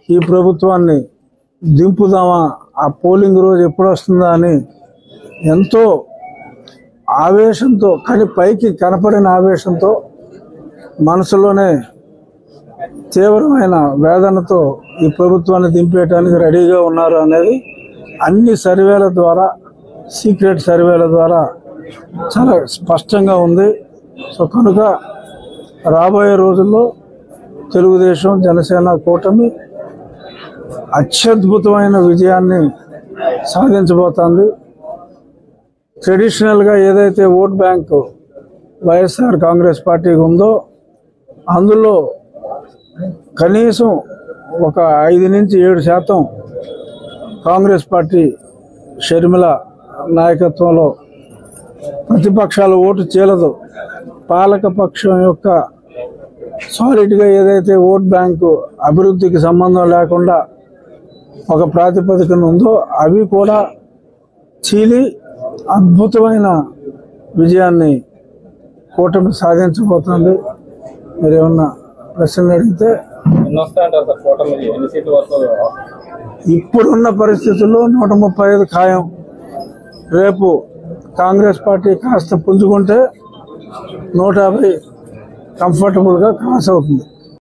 ఈ ప్రభుత్వాన్ని దింపుదామా, ఆ పోలింగ్ రోజు ఎప్పుడు వస్తుందా అని ఎంతో ఆవేశంతో, కానీ పైకి కనపడిన ఆవేశంతో, మనసులోనే తీవ్రమైన వేదనతో ఈ ప్రభుత్వాన్ని దింపేయడానికి రెడీగా ఉన్నారు అనేది అన్ని సర్వేల ద్వారా, సీక్రెట్ సర్వేల ద్వారా చాలా స్పష్టంగా ఉంది. సో కనుక రాబోయే రోజుల్లో తెలుగుదేశం జనసేన కూటమి అత్యద్భుతమైన విజయాన్ని సాధించబోతోంది. ట్రెడిషనల్గా ఏదైతే ఓట్ బ్యాంకు వైఎస్ఆర్ కాంగ్రెస్ పార్టీకి ఉందో అందులో కనీసం ఒక 5 నుంచి 7% కాంగ్రెస్ పార్టీ షర్మిల నాయకత్వంలో ప్రతిపక్షాల ఓటు చీలదు. పాలక పక్షం యొక్క సాలిడ్గా ఏదైతే ఓట్ బ్యాంకు అభివృద్ధికి సంబంధం లేకుండా ఒక ప్రాతిపదికన ఉందో అవి కూడా చీలి అద్భుతమైన విజయాన్ని కూటమి సాధించబోతుంది. మీరు ఏమన్నా ప్రశ్నలు అడిగితే, ఇప్పుడున్న పరిస్థితుల్లో 135 ఖాయం. రేపు కాంగ్రెస్ పార్టీ కాస్త పుంజుకుంటే 150 కంఫర్టబుల్గా క్రాస్ అవుతుంది.